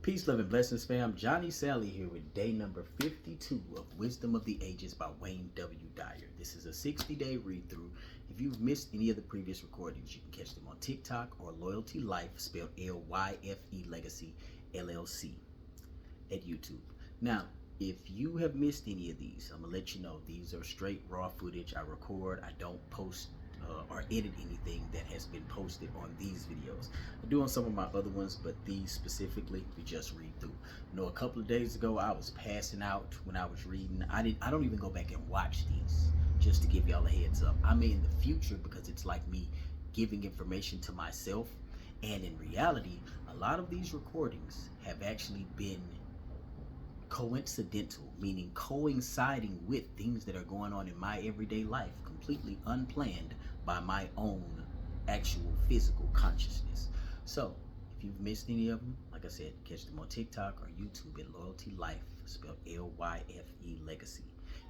Peace, love, and blessings, fam. Johnny Sally here with day number 52 of Wisdom of the Ages by Wayne W. Dyer. This is a 60-day read-through. If you've missed any of the previous recordings, you can catch them on TikTok or Loyalty Life, spelled L-Y-F-E Legacy, LLC, at YouTube. Now, if you have missed any of these, I'm going to let you know these are straight raw footage. I record, I don't post or edit anything that has been posted on these videos. I do on some of my other ones, but these specifically we just read through. You know, a couple of days ago I was passing out when I was reading. I don't even go back and watch these, just to give y'all a heads up. I may in the future, because it's like me giving information to myself, and in reality a lot of these recordings have actually been coincidental, meaning coinciding with things that are going on in my everyday life, completely unplanned by my own actual physical consciousness. So if you've missed any of them, like I said, catch them on TikTok or YouTube at Loyalty Life, spelled L-Y-F-E Legacy.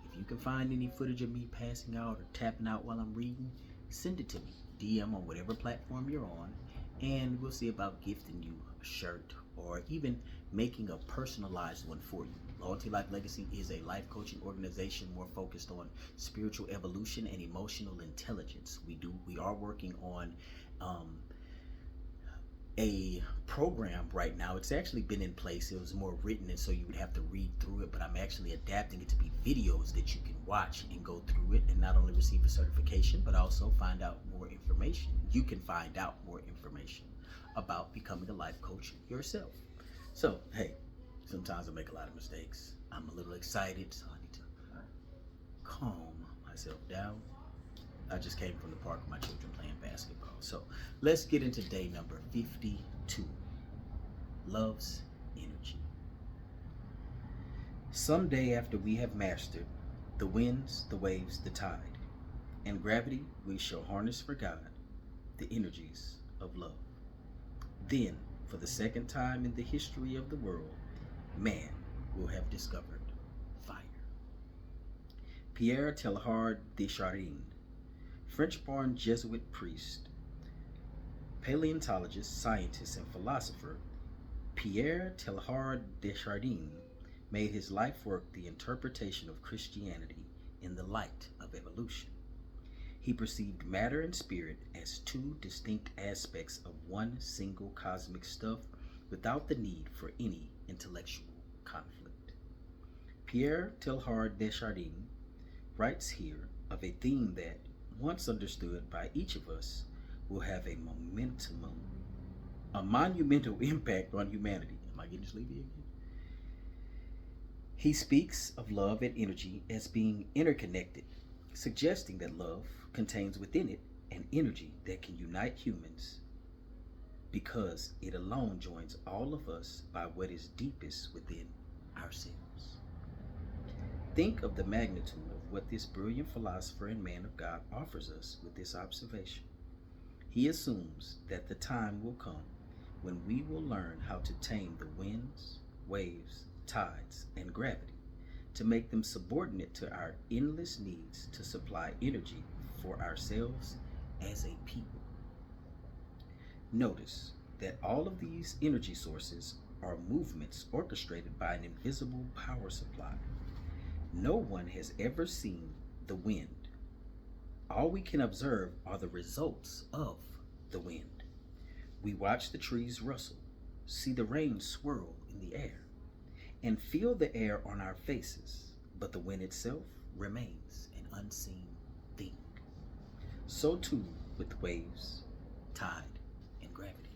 If you can find any footage of me passing out or tapping out while I'm reading, send it to me, DM on whatever platform you're on, and we'll see about gifting you a shirt or even making a personalized one for you. Loyalty Life Legacy is a life coaching organization more focused on spiritual evolution and emotional intelligence. We are working on a program right now. It's actually been in place. It was more written, and so you would have to read through it, but I'm actually adapting it to be videos that you can watch and go through it and not only receive a certification, but also find out more information. You can find out more information about becoming a life coach yourself. So, hey, sometimes I make a lot of mistakes. I'm a little excited, so I need to calm myself down. I just came from the park with my children playing basketball. So let's get into day number 52. Love's energy. Someday after we have mastered the winds, the waves, the tide, and gravity, we shall harness for God the energies of love. Then, for the second time in the history of the world, man will have discovered fire. Pierre Teilhard de Chardin, French-born Jesuit priest, paleontologist, scientist, and philosopher, Pierre Teilhard de Chardin made his life work the interpretation of Christianity in the light of evolution. He perceived matter and spirit as two distinct aspects of one single cosmic stuff without the need for any intellectual conflict. Pierre Teilhard de Chardin writes here of a theme that, once understood by each of us, will have a monumental impact on humanity. Am I getting sleepy again? He speaks of love and energy as being interconnected, suggesting that love contains within it an energy that can unite humans because it alone joins all of us by what is deepest within ourselves. Think of the magnitude of what this brilliant philosopher and man of God offers us with this observation. He assumes that the time will come when we will learn how to tame the winds, waves, tides, and gravity to make them subordinate to our endless needs to supply energy for ourselves as a people. Notice that all of these energy sources are movements orchestrated by an invisible power supply. No one has ever seen the wind. All we can observe are the results of the wind. We watch the trees rustle, see the rain swirl in the air, and feel the air on our faces, but the wind itself remains an unseen thing. So too with waves, tide, and gravity.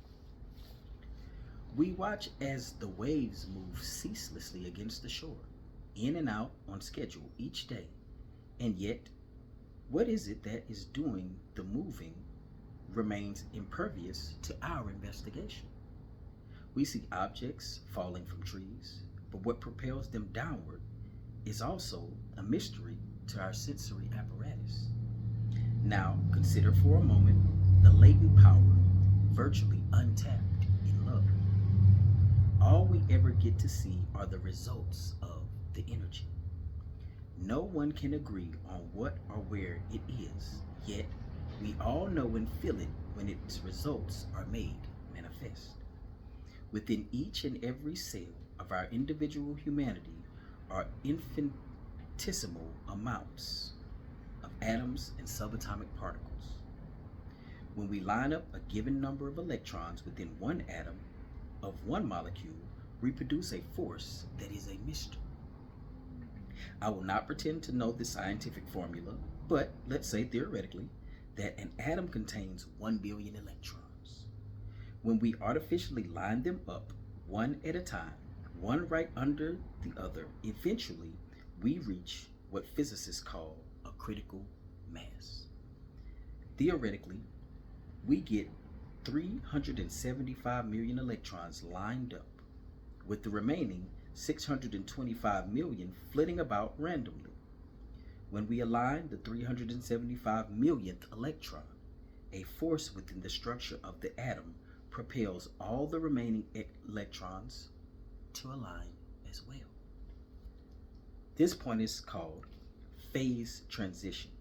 We watch as the waves move ceaselessly against the shore, in and out on schedule each day, and yet, what is it that is doing the moving remains impervious to our investigation? We see objects falling from trees, but what propels them downward is also a mystery to our sensory apparatus. Now, consider for a moment the latent power, virtually untapped in love. All we ever get to see are the results of the energy. No one can agree on what or where it is, yet we all know and feel it when its results are made manifest. Within each and every cell of our individual humanity are infinitesimal amounts of atoms and subatomic particles. When we line up a given number of electrons within one atom of one molecule, we produce a force that is a mystery. I will not pretend to know the scientific formula, but let's say theoretically that an atom contains 1 billion electrons. When we artificially line them up one at a time, one right under the other, eventually we reach what physicists call a critical mass. Theoretically, we get 375 million electrons lined up, with the remaining 625 million flitting about randomly. When we align the 375 millionth electron, a force within the structure of the atom propels all the remaining electrons to align as well. This point is called phase transition,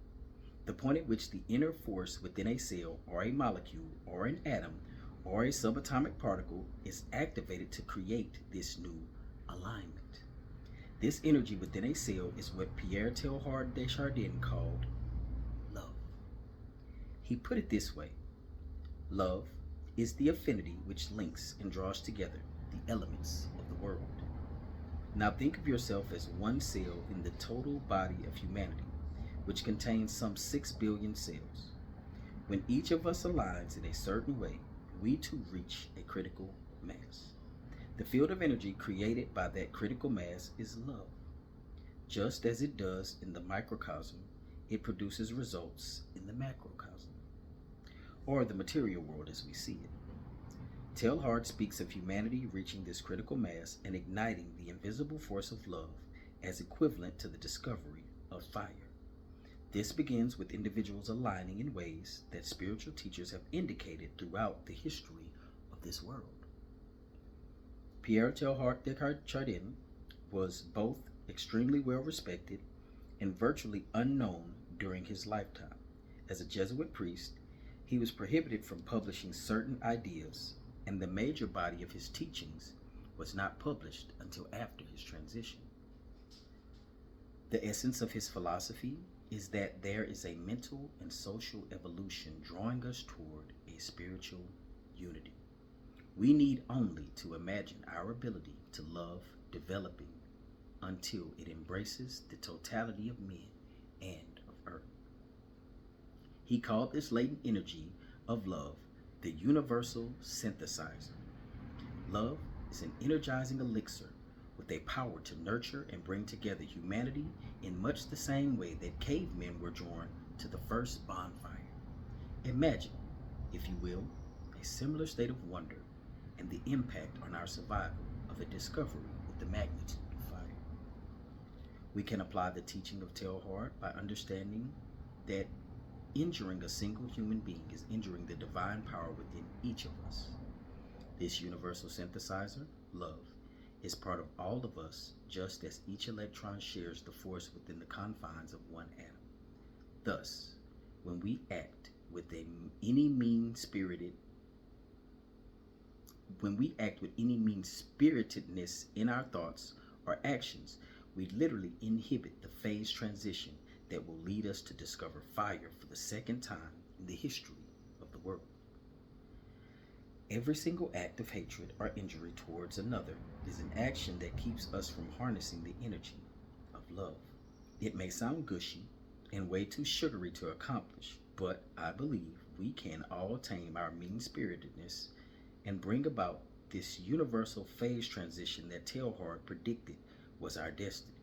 the point at which the inner force within a cell or a molecule or an atom or a subatomic particle is activated to create this new alignment. This energy within a cell is what Pierre Teilhard de Chardin called love. He put it this way: love is the affinity which links and draws together the elements of the world. Now think of yourself as one cell in the total body of humanity, which contains some 6 billion cells. When each of us aligns in a certain way, we too reach a critical mass. The field of energy created by that critical mass is love. Just as it does in the microcosm, it produces results in the macrocosm, or the material world as we see it. Teilhard speaks of humanity reaching this critical mass and igniting the invisible force of love as equivalent to the discovery of fire. This begins with individuals aligning in ways that spiritual teachers have indicated throughout the history of this world. Pierre Teilhard de Chardin was both extremely well respected and virtually unknown during his lifetime. As a Jesuit priest, he was prohibited from publishing certain ideas, and the major body of his teachings was not published until after his transition. The essence of his philosophy is that there is a mental and social evolution drawing us toward a spiritual unity. We need only to imagine our ability to love developing until it embraces the totality of men and of earth. He called this latent energy of love the universal synthesizer. Love is an energizing elixir with a power to nurture and bring together humanity in much the same way that cavemen were drawn to the first bonfire. Imagine, if you will, a similar state of wonder and the impact on our survival of a discovery with the magnitude of fire. We can apply the teaching of Teilhard by understanding that injuring a single human being is injuring the divine power within each of us. This universal synthesizer, love, is part of all of us, just as each electron shares the force within the confines of one atom. Thus, when we act with any mean-spiritedness in our thoughts or actions, we literally inhibit the phase transition that will lead us to discover fire for the second time in the history of the world. Every single act of hatred or injury towards another is an action that keeps us from harnessing the energy of love. It may sound gushy and way too sugary to accomplish, but I believe we can all tame our mean-spiritedness and bring about this universal phase transition that Teilhard predicted was our destiny.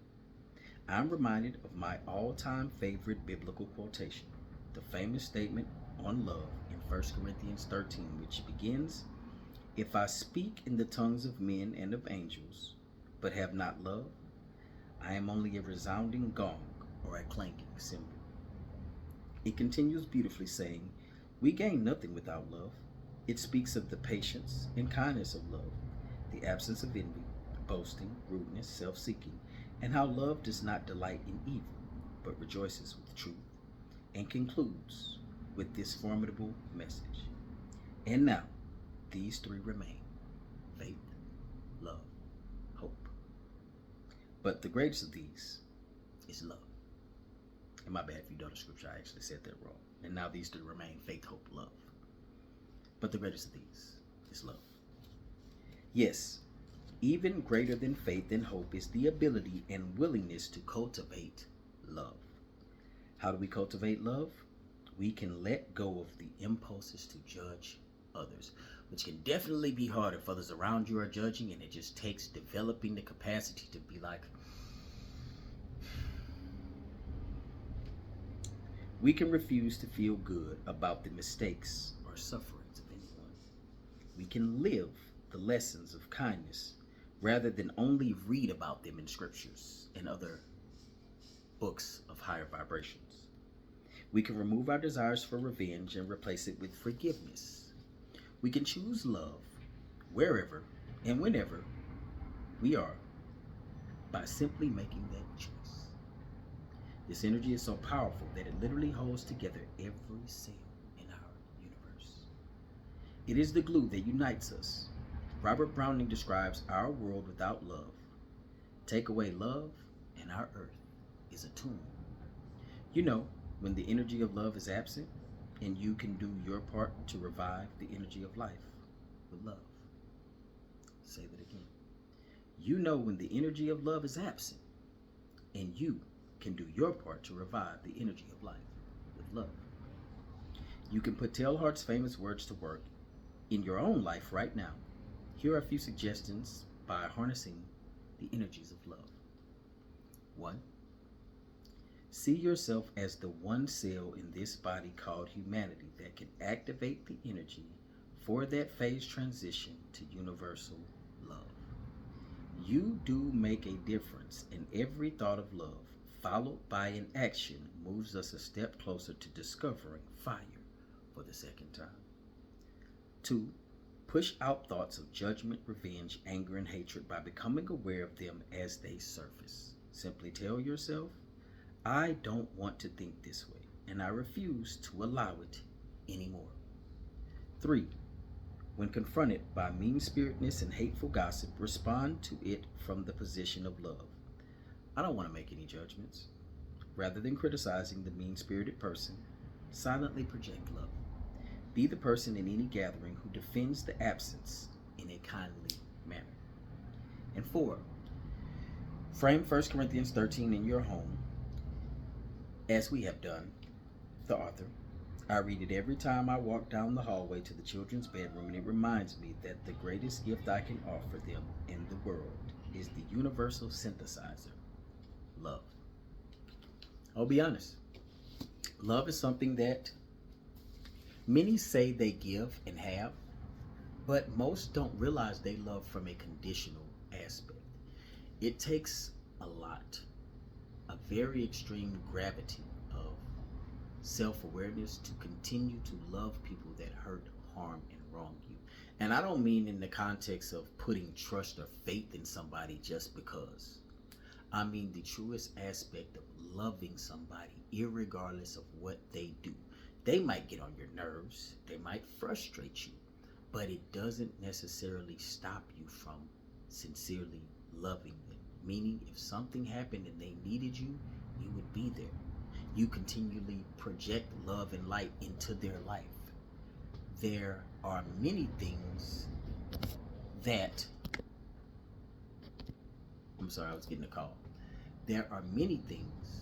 I'm reminded of my all-time favorite biblical quotation, the famous statement on love in 1 Corinthians 13, which begins, "If I speak in the tongues of men and of angels, but have not love, I am only a resounding gong or a clanking cymbal." It continues beautifully saying, "We gain nothing without love." It speaks of the patience and kindness of love, the absence of envy, boasting, rudeness, self-seeking, and how love does not delight in evil, but rejoices with truth, and concludes with this formidable message. And now, these three remain: faith, love, hope. But the greatest of these is love. And my bad if you know the scripture, I actually said that wrong. And now these do remain: faith, hope, love. But the greatest of these is love. Yes, even greater than faith and hope is the ability and willingness to cultivate love. How do we cultivate love? We can let go of the impulses to judge others, which can definitely be hard if others around you are judging, and it just takes developing the capacity to be like, we can refuse to feel good about the mistakes or sufferings of anyone. We can live the lessons of kindness rather than only read about them in scriptures and other books of higher vibrations. We can remove our desires for revenge and replace it with forgiveness. We can choose love wherever and whenever we are by simply making that choice. This energy is so powerful that it literally holds together every cell in our universe. It is the glue that unites us. Robert Browning describes our world without love. Take away love, and our earth is a tomb. You know, when the energy of love is absent, and you can do your part to revive the energy of life with love. Say that again. You know when the energy of love is absent, and you can do your part to revive the energy of life with love. You can put Teilhard's famous words to work in your own life right now. Here are a few suggestions by harnessing the energies of love. 1. See yourself as the one cell in this body called humanity that can activate the energy for that phase transition to universal love. You do make a difference, and every thought of love followed by an action moves us a step closer to discovering fire for the second time. 2. Push out thoughts of judgment, revenge, anger, and hatred by becoming aware of them as they surface. Simply tell yourself, I don't want to think this way, and I refuse to allow it anymore. 3. When confronted by mean-spiritedness and hateful gossip, respond to it from the position of love. I don't want to make any judgments. Rather than criticizing the mean-spirited person, silently project love. Be the person in any gathering who defends the absence in a kindly manner. And 4, frame 1 Corinthians 13 in your home, as we have done, the author. I read it every time I walk down the hallway to the children's bedroom, and it reminds me that the greatest gift I can offer them in the world is the universal synthesizer, love. I'll be honest. Love is something that many say they give and have, but most don't realize they love from a conditional aspect. It takes a lot, a very extreme gravity of self-awareness to continue to love people that hurt, harm, and wrong you. And I don't mean in the context of putting trust or faith in somebody just because. I mean the truest aspect of loving somebody irregardless of what they do. They might get on your nerves, they might frustrate you, but it doesn't necessarily stop you from sincerely loving them. Meaning if something happened and they needed you, you would be there. You continually project love and light into their life. There are many things that, I'm sorry, I was getting a call. There are many things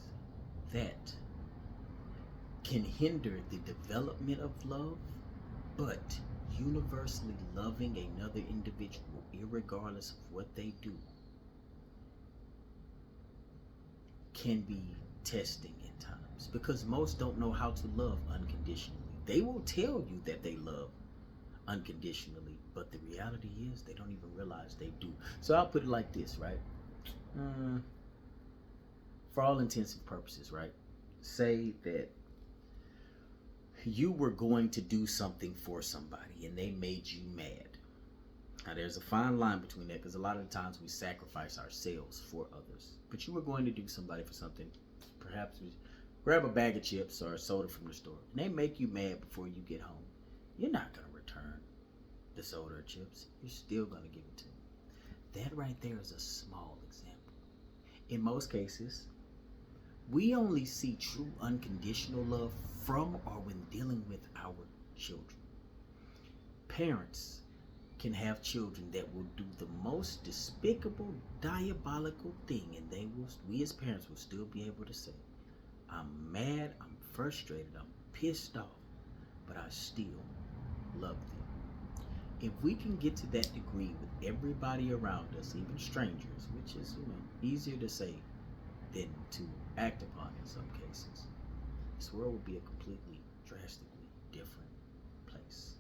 that can hinder the development of love, but universally loving another individual, irregardless of what they do, can be testing at times, because most don't know how to love unconditionally. They will tell you that they love unconditionally, but the reality is they don't even realize they do. So I'll put it like this, right? For all intents and purposes, right? Say that you were going to do something for somebody and they made you mad. Now there's a fine line between that, because a lot of the times we sacrifice ourselves for others. But you were going to do somebody for something, perhaps grab a bag of chips or a soda from the store, and they make you mad before you get home. You're not going to return the soda or chips, you're still going to give it to them. That right there is a small example. In most cases, we only see true unconditional love from or when dealing with our children. Parents can have children that will do the most despicable, diabolical thing, and we as parents will still be able to say, I'm mad, I'm frustrated, I'm pissed off, but I still love them. If we can get to that degree with everybody around us, even strangers, which is, easier to say than to act upon in some cases, this world would be a completely, drastically different place.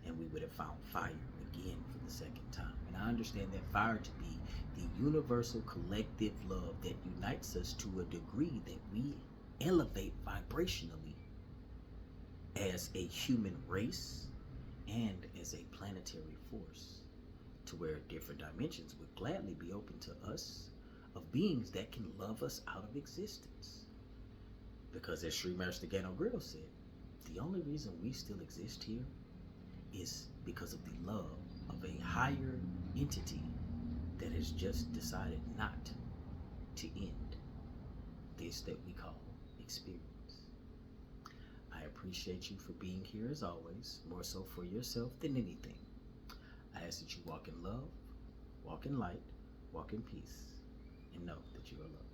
And we would have found fire again for the second time. And I understand that fire to be the universal collective love that unites us to a degree that we elevate vibrationally as a human race and as a planetary force, to where different dimensions would gladly be open to us of beings that can love us out of existence. Because as Sri Master Gano Grill said, the only reason we still exist here is because of the love of a higher entity that has just decided not to end this that we call experience. I appreciate you for being here as always, more so for yourself than anything. I ask that you walk in love, walk in light, walk in peace, and know that you are loved.